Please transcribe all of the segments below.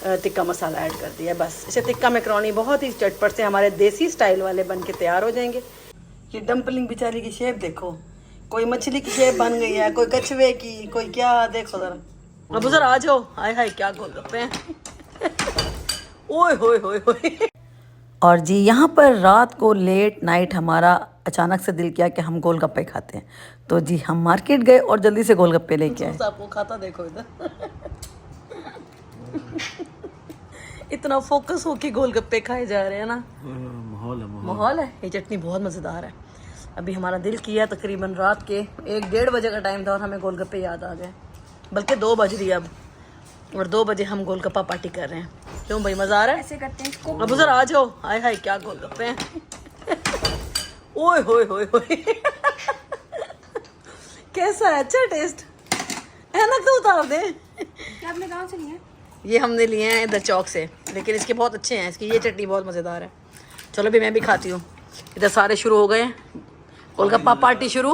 Tikka masala add कर दिया। बस इसे टिक्का मैकरोनी बहुत ही चटपट से हमारे देसी स्टाइल वाले बन के तैयार हो जाएंगे। ये डम्पलिंग बेचारी की शेप देखो, कोई मछली की शेप बन गई है, कोई कछुए की, कोई क्या, देखो जरा। अब जरा आ जाओ। हाय हाय क्या गोलगप्पे हैं। ओए होए होए होए। और जी यहाँ पर रात को लेट नाइट हमारा अचानक से दिल किया कि हम गोलगप्पे खाते हैं, तो जी हम मार्केट गए और जल्दी से गोलगप्पे लेके आए। आपको खाता देखो इधर। इतना फोकस हो के गोलगप्पे खाए जा रहे हैं ना। माहौल है। ये चटनी बहुत मज़ेदार है। अभी हमारा दिल किया, तकरीबन रात के 1-1:30 बजे का टाइम था और हमें गोलगप्पे याद आ गए, बल्कि 2 बज रही है अब, और 2 बजे हम गोलगप्पा पार्टी कर रहे हैं। क्यों भाई, मज़ा आ रहा है? ऐसे करते हैं इसको। अब उधर आ जाओ। हाय हाय क्या गोलगप्पे हैं। ओए होए होए होए। कैसा है? अच्छा टेस्ट ऐनक तो उतार दे। क्या आपने कहाँ से लिया? ये हमने लिए हैं इधर चौक से, लेकिन इसके बहुत अच्छे हैं। इसकी ये चटनी बहुत मज़ेदार है। चलो भी मैं भी खाती हूँ। इधर सारे शुरू हो गए हैं, गोलगप्पा पार्टी शुरू।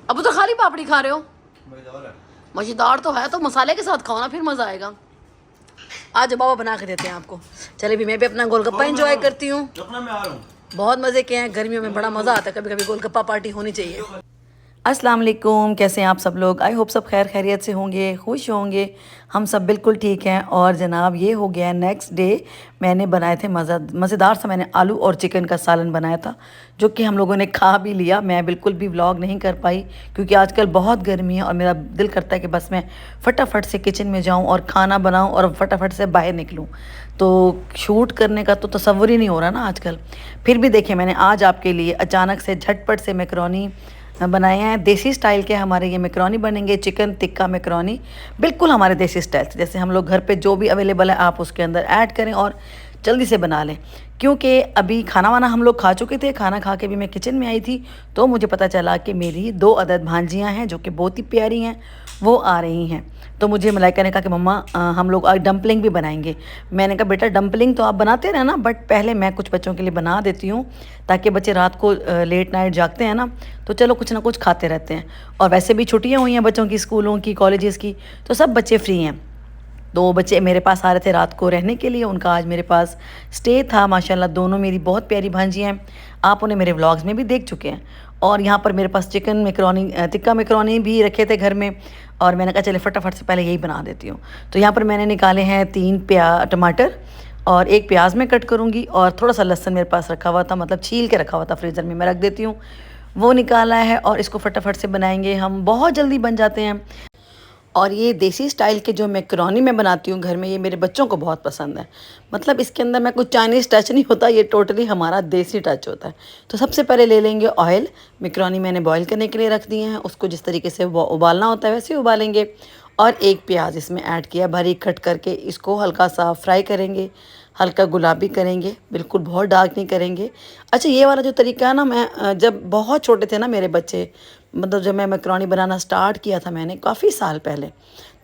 अब तो खाली पापड़ी खा रहे हो? मज़ेदार तो है, तो मसाले के साथ खाओ ना, फिर मज़ा आएगा। आज बाबा बना के देते हैं आपको। चले भी मैं भी अपना गोलगप्पा एंजॉय करती हूँ। बहुत मज़े के हैं, गर्मियों में बड़ा मज़ा आता है, कभी कभी गोलगप्पा पार्टी होनी चाहिए। अस्सलाम वालेकुम, कैसे हैं आप सब लोग? आई होप सब खैर खैरियत से होंगे, खुश होंगे। हम सब बिल्कुल ठीक हैं। और जनाब ये हो गया नेक्स्ट डे, मैंने बनाए थे मज़ेदार सा, मैंने आलू और चिकन का सालन बनाया था, जो कि हम लोगों ने खा भी लिया। मैं बिल्कुल भी व्लॉग नहीं कर पाई क्योंकि आजकल बहुत गर्मी है और मेरा दिल करता है कि बस मैं फटाफट से किचन में जाऊँ और खाना बनाऊँ और फटाफट से बाहर निकलूँ। तो शूट करने का तो तसव्वुर ही नहीं हो रहा ना आजकल। फिर भी देखिए, मैंने आज आपके लिए अचानक से झटपट से मैकरोनी बनाए हैं। देसी स्टाइल के हमारे ये मैकरोनी बनेंगे, चिकन टिक्का मैकरोनी, बिल्कुल हमारे देसी स्टाइल से, जैसे हम लोग घर पे जो भी अवेलेबल है आप उसके अंदर ऐड करें और जल्दी से बना लें। क्योंकि अभी खाना वाना हम लोग खा चुके थे, खाना खा के भी मैं किचन में आई थी, तो मुझे पता चला कि मेरी 2 अदद भांजियाँ हैं जो कि बहुत ही प्यारी हैं, वो आ रही हैं। तो मुझे मलाइका ने कहा कि मम्मा हम लोग आज डम्पलिंग भी बनाएंगे। मैंने कहा बेटा डम्पलिंग तो आप बनाते रहना, बट पहले मैं कुछ बच्चों के लिए बना देती हूँ, ताकि बच्चे रात को लेट नाइट जागते हैं ना, तो चलो कुछ ना कुछ खाते रहते हैं। और वैसे भी छुट्टियाँ हुई हैं बच्चों की, स्कूलों की, कॉलेजेस की, तो सब बच्चे फ्री हैं। 2 बच्चे मेरे पास आ रहे थे रात को रहने के लिए, उनका आज मेरे पास स्टे था। माशाल्लाह दोनों मेरी बहुत प्यारी भांजियाँ हैं, आप उन्हें मेरे व्लॉग्स में भी देख चुके हैं। और यहाँ पर मेरे पास चिकन मैकरोनी, टिक्का मैकरोनी भी रखे थे घर में, और मैंने कहा चले फटाफट से पहले यही बना देती हूँ। तो यहाँ पर मैंने निकाले हैं 3 टमाटर और 1 प्याज में कट करूँगी, और थोड़ा सा लहसुन मेरे पास रखा हुआ था, मतलब छील के रखा हुआ था, फ्रीज़र में मैं रख देती हूँ, वो निकाला है। और इसको फटाफट से बनाएंगे हम, बहुत जल्दी बन जाते हैं। और ये देसी स्टाइल के जो मैकरोनी मैं बनाती हूँ घर में, ये मेरे बच्चों को बहुत पसंद है। मतलब इसके अंदर मैं कुछ चाइनीज़ टच नहीं होता, ये टोटली हमारा देसी टच होता है। तो सबसे पहले ले लेंगे ऑयल। मैकरोनी मैंने बॉईल करने के लिए रख दिए हैं, उसको जिस तरीके से उबालना होता है वैसे ही उबालेंगे। और 1 प्याज इसमें ऐड किया, बारीक कट करके, इसको हल्का सा फ्राई करेंगे, हल्का गुलाबी करेंगे, बिल्कुल बहुत डार्क नहीं करेंगे। अच्छा ये वाला जो तरीका है ना, मैं जब बहुत छोटे थे ना मेरे बच्चे, मतलब जब मैं मैकरोनी बनाना स्टार्ट किया था मैंने काफ़ी साल पहले,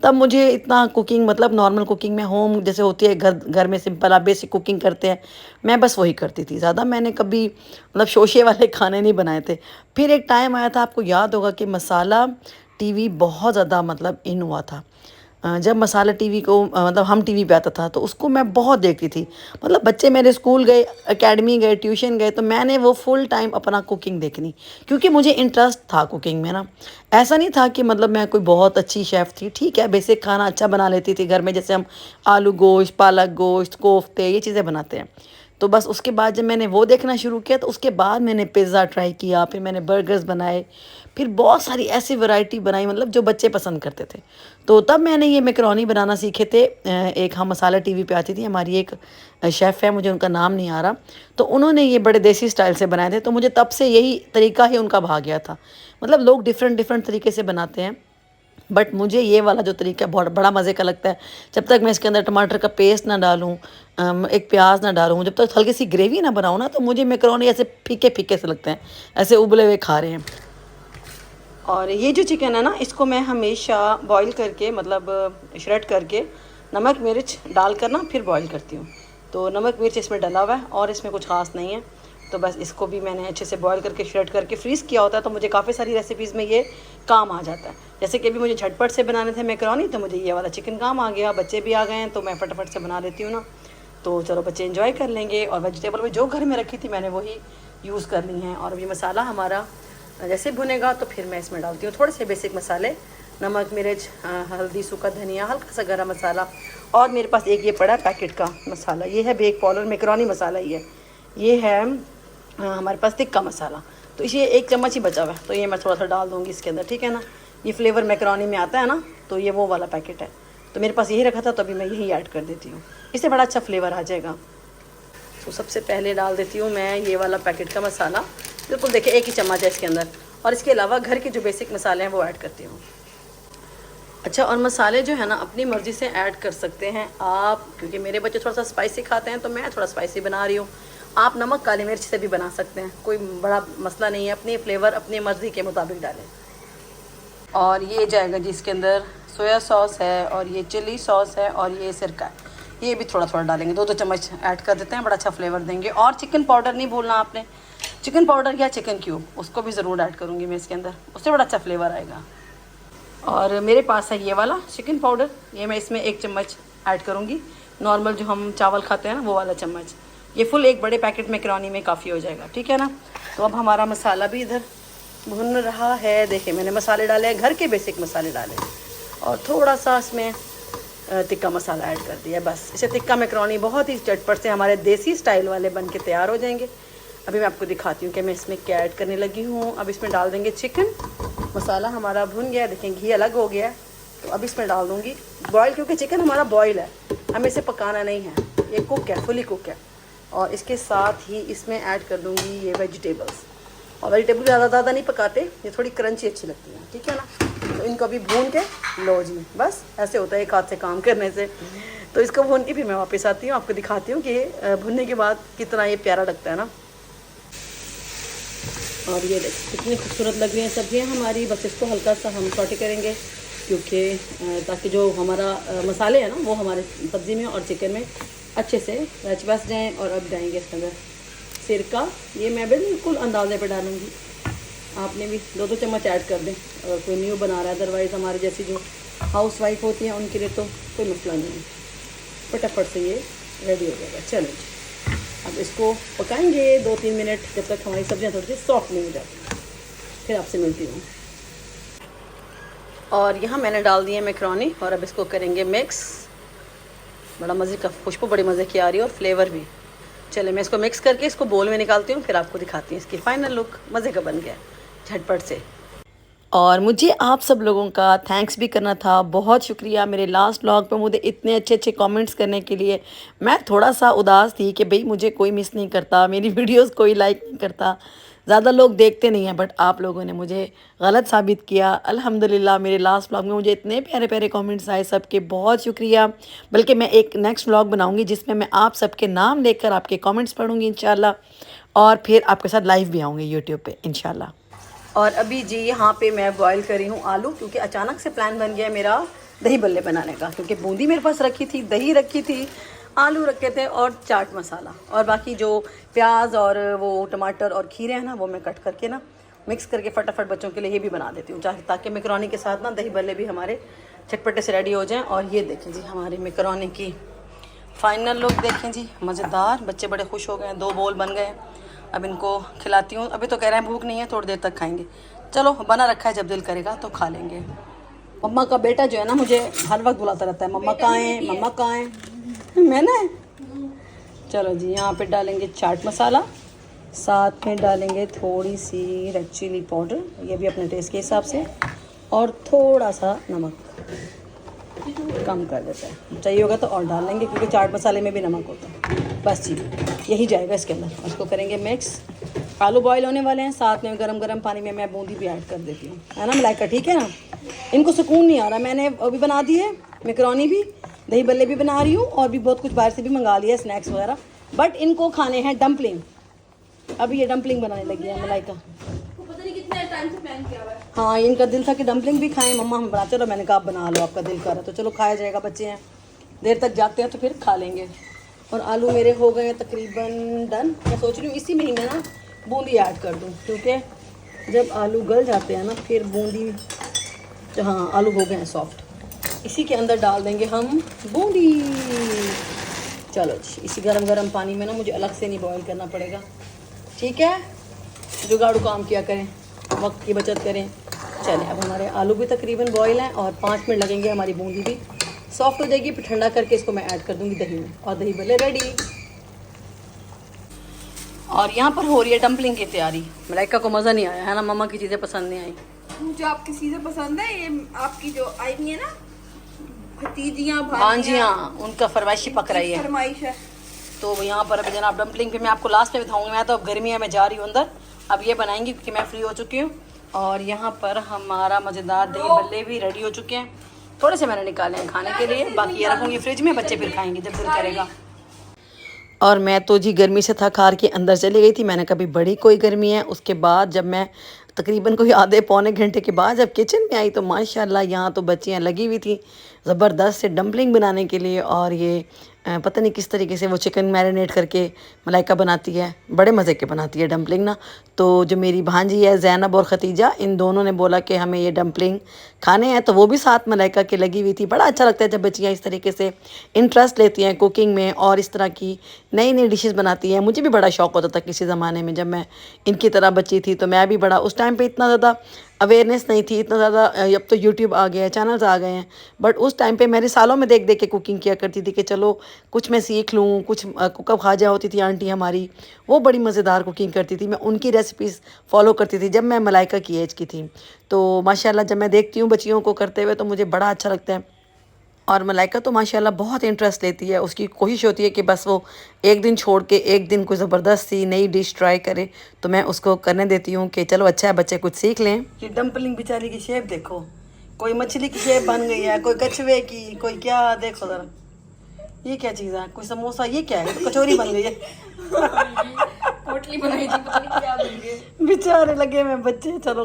तब मुझे इतना कुकिंग, मतलब नॉर्मल कुकिंग में, होम जैसे होती है घर घर में सिंपल आप बेसिक कुकिंग करते हैं, मैं बस वही करती थी। ज़्यादा मैंने कभी मतलब शोशे वाले खाने नहीं बनाए थे। फिर एक टाइम आया था, आपको याद होगा कि मसाला टीवी बहुत ज़्यादा मतलब इन हुआ था। जब मसाला टीवी को मतलब हम टीवी पे आता था, तो उसको मैं बहुत देखती थी। मतलब बच्चे मेरे स्कूल गए, एकेडमी गए, ट्यूशन गए, तो मैंने वो फुल टाइम अपना कुकिंग देखनी, क्योंकि मुझे इंटरेस्ट था कुकिंग में ना। ऐसा नहीं था कि मतलब मैं कोई बहुत अच्छी शेफ़ थी, ठीक है बेसिक खाना अच्छा बना लेती थी घर में, जैसे हम आलू गोश्त, पालक गोश्त, कोफ्ते, ये चीज़ें बनाते हैं। तो बस उसके बाद जब मैंने वो देखना शुरू किया, तो उसके बाद मैंने पिज़्ज़ा ट्राई किया, फिर मैंने बर्गर्स बनाए, फिर बहुत सारी ऐसी वैरायटी बनाई, मतलब जो बच्चे पसंद करते थे। तो तब मैंने ये मैकरोनी बनाना सीखे थे। एक हम मसाला टीवी पे आती थी, हमारी एक शेफ़ है, मुझे उनका नाम नहीं आ रहा, तो उन्होंने ये बड़े देसी स्टाइल से बनाए थे। तो मुझे तब से यही तरीका ही उनका भा गया था। मतलब लोग डिफरेंट डिफरेंट तरीके से बनाते हैं, बट मुझे ये वाला जो तरीका बहुत बड़ा मज़े का लगता है। जब तक मैं इसके अंदर टमाटर का पेस्ट ना डालूँ, एक प्याज ना डालूँ, जब तक हल्की सी ग्रेवी ना बनाऊँ ना, तो मुझे मैकरोनी ऐसे फीके फीके से लगते हैं, ऐसे उबले हुए खा रहे हैं। और ये जो चिकन है ना, इसको मैं हमेशा बॉईल करके, मतलब श्रेड करके, नमक मिर्च डाल कर ना फिर बॉईल करती हूँ। तो नमक मिर्च इसमें डला हुआ है और इसमें कुछ ख़ास नहीं है। तो बस इसको भी मैंने अच्छे से बॉईल करके श्रेड करके फ्रीज़ किया होता है, तो मुझे काफ़ी सारी रेसिपीज़ में ये काम आ जाता है। जैसे कि अभी मुझे झटपट से बनाने थे मैकरोनी, तो मुझे ये वाला चिकन काम आ गया, बच्चे भी आ गए हैं तो मैं फटाफट से बना लेती हूँ ना, तो चलो बच्चे एंजॉय कर लेंगे। और वेजिटेबल में जो घर में रखी थी मैंने वही यूज़ कर ली हैं। और अभी मसाला हमारा जैसे भुनेगा तो फिर मैं इसमें डालती हूँ थोड़े से बेसिक मसाले, नमक, मिर्च, हल्दी, सूखा धनिया, हल्का सा गरम मसाला, और मेरे पास एक ये पड़ा पैकेट का मसाला, ये है बेक पाउडर मैकरोनी मसाला ही है। ये है हमारे पास टिक्का मसाला, तो इसे 1 चम्मच ही बचा हुआ है, तो ये मैं थोड़ा सा डाल दूँगी इसके अंदर, ठीक है ना। ये फ्लेवर मैकरोनी में आता है ना, तो ये वो वाला पैकेट है, तो मेरे पास यही रखा था, तो अभी मैं यही ऐड कर देती हूँ, इससे बड़ा अच्छा फ्लेवर आ जाएगा। तो सबसे पहले डाल देती हूँ मैं ये वाला पैकेट का मसाला, बिल्कुल देखिए 1 ही चम्मच है इसके अंदर, और इसके अलावा घर के जो बेसिक मसाले हैं वो ऐड करती हूँ। अच्छा, और मसाले जो है ना अपनी मर्ज़ी से ऐड कर सकते हैं आप, क्योंकि मेरे बच्चे थोड़ा सा स्पाइसी खाते हैं तो मैं थोड़ा स्पाइसी बना रही हूँ। आप नमक, काली मिर्च से भी बना सकते हैं, कोई बड़ा मसला नहीं है, अपनी फ्लेवर अपनी मर्ज़ी के मुताबिक डालें। और ये जाएगा जी इसके अंदर सोया सॉस है, और ये चिली सॉस है, और ये सिरका है, ये भी थोड़ा थोड़ा डालेंगे, 2-2 चम्मच ऐड कर देते हैं, बड़ा अच्छा फ्लेवर देंगे। और चिकन पाउडर नहीं भूलना आपने, चिकन पाउडर या चिकन क्यूब उसको भी ज़रूर ऐड करूँगी मैं इसके अंदर, उससे बड़ा अच्छा फ्लेवर आएगा। और मेरे पास है ये वाला चिकन पाउडर, ये मैं इसमें 1 चम्मच ऐड करूँगी, नॉर्मल जो हम चावल खाते हैं ना वो वाला चम्मच, ये फुल 1 बड़े पैकेट मैकरोनी में काफ़ी हो जाएगा, ठीक है ना। तो अब हमारा मसाला भी इधर भुन रहा है, देखिए मैंने मसाले डाले हैं, घर के बेसिक मसाले डाले, और थोड़ा सा इसमें टिक्का मसाला ऐड कर दिया, बस इसे टिक्का मैकरोनी बहुत ही चटपट से हमारे देसी स्टाइल वाले बन के तैयार हो जाएंगे। अभी मैं आपको दिखाती हूँ कि मैं इसमें क्या ऐड करने लगी हूँ। अब इसमें डाल देंगे चिकन, मसाला हमारा भुन गया, देखें घी अलग हो गया है, तो अब इसमें डाल दूँगी बॉयल, क्योंकि चिकन हमारा बॉयल है, हमें इसे पकाना नहीं है, ये कुक है, फुली कुक है। और इसके साथ ही इसमें ऐड कर दूँगी ये वेजिटेबल्स, और वेजिटेबल ज़्यादा नहीं पकाते, ये थोड़ी क्रंची अच्छी लगती है, ठीक है ना। तो इनको अभी भून के लो जी, बस ऐसे होता है एक हाथ से काम करने से। तो इसको भून के फिर मैं वापस आती हूँ, आपको दिखाती हूँ कि भुनने के बाद कितना ये प्यारा लगता है ना। और ये देखिए कितनी खूबसूरत लग रही हैं सब्जियाँ हमारी, बस इसको हल्का सा हम सॉटे करेंगे, क्योंकि ताकि जो हमारा मसाले हैं ना वो हमारे सब्ज़ी में और चिकन में अच्छे से रच बस जाएँ। और अब जाएंगे इसके अंदर सिरका, ये मैं बिल्कुल अंदाजे पे डालूँगी, आपने भी 2-2 चम्मच ऐड कर दें अगर कोई न्यू बना रहा है, अदरवाइज़ हमारे जैसी जो हाउस वाइफ होती हैं उनके लिए तो कोई मसला नहीं है, फटाफट से ये रेडी हो जाएगा। चलो अब इसको पकाएंगे 2-3 मिनट, जब तक हमारी सब्जियां थोड़ी सी सॉफ्ट नहीं हो जाती, फिर आपसे मिलती हूँ। और यहाँ मैंने डाल दिए मैकरोनी, और अब इसको करेंगे मिक्स, बड़ा मज़े का खुशबू बड़ी मज़े की आ रही है, और फ्लेवर भी। चले मैं इसको मिक्स करके इसको बोल में निकालती हूँ, फिर आपको दिखाती हूँ इसकी फ़ाइनल लुक, मज़े का बन गया झटपट से। और मुझे आप सब लोगों का थैंक्स भी करना था, बहुत शुक्रिया मेरे लास्ट व्लॉग पे मुझे इतने अच्छे अच्छे कमेंट्स करने के लिए। मैं थोड़ा सा उदास थी कि भाई मुझे कोई मिस नहीं करता, मेरी वीडियोस कोई लाइक नहीं करता, ज़्यादा लोग देखते नहीं हैं, बट आप लोगों ने मुझे गलत साबित किया। अल्हम्दुलिल्लाह मेरे लास्ट व्लॉग में मुझे इतने प्यारे प्यारे कमेंट्स आए, सबके बहुत शुक्रिया। बल्कि मैं एक नेक्स्ट व्लॉग बनाऊँगी जिसमें मैं आप सबके नाम लेकर आपके कमेंट्स पढ़ूँगी इंशाल्लाह, और फिर आपके साथ लाइव भी आऊँगी यूट्यूब पर इंशाल्लाह। और अभी जी यहाँ पे मैं बॉईल कर रही हूँ आलू, क्योंकि अचानक से प्लान बन गया मेरा दही बल्ले बनाने का, क्योंकि बूंदी मेरे पास रखी थी, दही रखी थी, आलू रखे थे, और चाट मसाला, और बाकी जो प्याज और वो टमाटर और खीरे हैं ना वो मैं कट करके ना मिक्स करके फटाफट बच्चों के लिए ये भी बना देती हूँ, ताकि मैकरोनी के साथ ना दही बल्ले भी हमारे चटपटे से रेडी हो जाएँ। और ये देखें जी हमारी मैकरोनी की फ़ाइनल लुक देखें जी, मज़ेदार, बच्चे बड़े खुश हो गए, 2 बोल बन गए। अब इनको खिलाती हूँ, अभी तो कह रहे हैं भूख नहीं है, थोड़ी देर तक खाएंगे, चलो बना रखा है, जब दिल करेगा तो खा लेंगे। मम्मा का बेटा जो है ना मुझे हर वक्त बुलाता रहता है, मम्मा कहाँ हैं, मम्मा कहाँ हैं, मैंने। चलो जी यहाँ पे डालेंगे चाट मसाला, साथ में डालेंगे थोड़ी सी रेड चिली पाउडर, ये भी अपने टेस्ट के हिसाब से, और थोड़ा सा नमक कम कर देते हैं, चाहिए होगा तो और डाल लेंगे, क्योंकि चाट मसाले में भी नमक होता है। बस जी यही जाएगा इसके अंदर, उसको करेंगे मिक्स। आलू बॉईल होने वाले हैं, साथ में गरम गरम पानी में मैं बूंदी भी ऐड कर देती हूँ, है ना मलाइका, ठीक है ना। इनको सुकून नहीं आ रहा, मैंने अभी बना दी है मैकरोनी भी, दही बल्ले भी बना रही हूँ, और भी बहुत कुछ बाहर से भी मंगा लिया है स्नैक्स वगैरह, बट इनको खाने हैं डम्पलिंग। अभी ये डम्पलिंग बनाने लगी है मलाइका, पता नहीं कितने टाइम से प्लान किया हुआ है। हाँ इनका दिल था कि डम्पलिंग भी खाएं, मम्मा हम बना, चलो मैंने कहा आप बना लो, आपका दिल कर रहा है तो चलो खाया जाएगा, बच्चे हैं देर तक जाते हैं तो फिर खा लेंगे। और आलू मेरे हो गए हैं तकरीबन डन। मैं सोच रही हूँ इसी में ही मैं ना बूंदी ऐड कर दूँ, क्योंकि जब आलू गल जाते हैं ना फिर बूंदी, जो हाँ आलू हो गए हैं सॉफ्ट, इसी के अंदर डाल देंगे हम बूंदी। चलो जी, इसी गरम गरम पानी में ना मुझे अलग से नहीं बॉईल करना पड़ेगा, ठीक है। जुगाड़ू काम किया करें, वक्त की बचत करें। चलें, अब हमारे आलू भी तकरीबन बॉईल हैं और 5 मिनट लगेंगे, हमारी बूंदी भी सॉफ्ट हो जाएगी। फिर ठंडा करके इसको मैं ऐड कर दूँगी दही में और दही भल्ले रेडी। और यहाँ पर हो रही है डम्पलिंग की तैयारी। मलाइका को मज़ा नहीं आया है ना, मम्मा की चीज़ें पसंद नहीं आई। मुझे आपकी चीजें पसंद है, ये आपकी जो आई हुई है ना भतीजियाँ भांजियाँ, उनका फरमाइशी पक रही है। फरमाइश है। तो यहाँ पर अभी जनाब डम्पलिंग पे मैं आपको लास्ट में बताऊँगी। मैं तो अब गर्मी है, मैं जा रही हूँ अंदर, अब ये बनाएंगी क्योंकि मैं फ्री हो चुकी हूँ। और यहाँ पर हमारा मज़ेदार दही भल्ले भी रेडी हो चुके हैं। थोड़े से मैंने निकाले हैं खाने के लिए, बाकी ये रखूँगी फ्रिज में, बच्चे फिर खाएंगे जब दिल करेगा। और मैं तो जी गर्मी से थक हार के अंदर चली गई थी। मैंने कभी बड़ी कोई गर्मी है। उसके बाद जब मैं तकरीबन कोई आधे पौने घंटे के बाद जब किचन में आई तो माशाल्लाह यहाँ तो बच्चियाँ लगी हुई थी ज़बरदस्त से डम्पलिंग बनाने के लिए। और ये पता नहीं किस तरीके से वो चिकन मैरिनेट करके मलाइका बनाती है, बड़े मज़े के बनाती है डम्पलिंग ना। तो जो मेरी भांजी है ज़ैनब और ख़तीजा, इन दोनों ने बोला कि हमें ये डम्पलिंग खाने हैं, तो वो भी साथ मलाइका के लगी हुई थी। बड़ा अच्छा लगता है जब बच्चियाँ इस तरीके से इंटरेस्ट लेती हैं कुकिंग में और इस तरह की नई नई डिशेस बनाती हैं। मुझे भी बड़ा शौक़ होता था किसी ज़माने में, जब मैं इनकी तरह बच्ची थी तो मैं भी बड़ा, उस टाइम पे इतना ज़्यादा अवेयरनेस नहीं थी, इतना ज़्यादा, अब तो यूट्यूब आ गया है, चैनल्स आ गए हैं, बट उस टाइम पे मेरे सालों में देख देख के कुकिंग किया करती थी कि चलो कुछ मैं सीख लूँ। कुछ कुकअप खाजा होती थी आंटी हमारी, वो बड़ी मज़ेदार कुकिंग करती थी, मैं उनकी रेसिपीज़ फॉलो करती थी जब मैं मलाइका की एज की थी। तो माशाल्लाह जब मैं देखती हूँ बच्चियों को करते हुए तो मुझे बड़ा अच्छा लगता है। और मलाइका तो माशाल्लाह बहुत इंटरेस्ट लेती है, उसकी कोशिश होती है कि बस वो एक दिन छोड़ के एक दिन कोई ज़बरदस्त सी नई डिश ट्राई करे, तो मैं उसको करने देती हूँ कि चलो अच्छा है बच्चे कुछ सीख लें। ये डम्पलिंग बेचारी की शेप देखो, कोई मछली की शेप बन गई है, कोई कछुए की, कोई क्या, देखो ज़रा ये क्या चीज़ है, कोई समोसा, ये क्या है, तो कचौरी बन गई है। पोटली बनाई थी, पता नहीं क्या बन गई। बेचारे लगे हुए बच्चे, चलो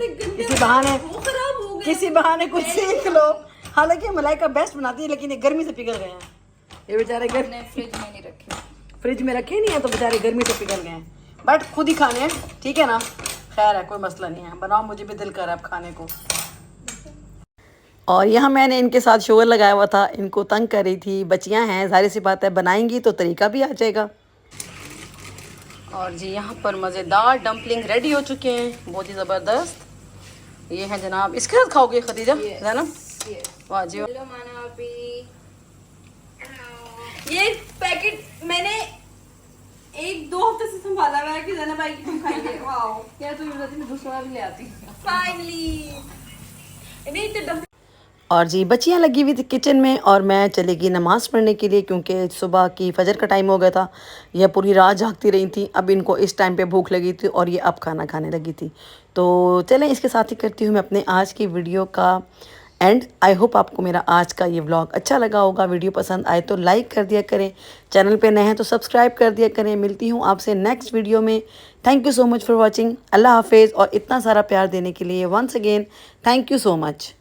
किसी बहाने कुछ सीख लो। हालांकि मलाइका बेस्ट बनाती है, लेकिन ये गर्मी से पिघल गए हैं ये बेचारे। फ्रिज में नहीं रखे, फ्रिज में रखे नहीं है तो बेचारे गर्मी से पिघल गए हैं, बट खुद ही खाने हैं, ठीक है ना। खैर है, कोई मसला नहीं है, बनाओ, मुझे भी दिल कर रहा है अब खाने को। और यहाँ मैंने इनके साथ शोर लगाया हुआ था, इनको तंग कर रही थी। बच्चियाँ हैं, जाहिर सी बात है बनाएंगी तो तरीका भी आ जाएगा। और जी यहाँ पर मज़ेदार डम्पलिंग रेडी हो चुके हैं, बहुत ही ज़बरदस्त। ये है जनाब, इसके साथ खाओगे खदीजा? है ना, वाह जी। हेलो माना अभी ये पैकेट मैंने 1-2 हफ्ते से संभाला हुआ है कि ज़ैनब भाई की तुम खाएंगे। वाओ, क्या तुम मैं दूसरा भी ले आती फाइनली। नहीं तो और जी बच्चियाँ लगी हुई थी किचन में और मैं चली गई नमाज़ पढ़ने के लिए, क्योंकि सुबह की फजर का टाइम हो गया था। यह पूरी रात जागती रही थी, अब इनको इस टाइम पे भूख लगी थी और ये अब खाना खाने लगी थी। तो चलें, इसके साथ ही करती हूँ मैं अपने आज की वीडियो का एंड। आई होप आपको मेरा आज का ये व्लॉग अच्छा लगा होगा। वीडियो पसंद आए तो लाइक कर दिया करें, चैनल पे नए हैं तो सब्सक्राइब कर दिया करें। मिलती हूँ आपसे नेक्स्ट वीडियो में। Thank you so much for watching. अल्लाह हाफिज़। और इतना सारा प्यार देने के लिए once again thank you so much.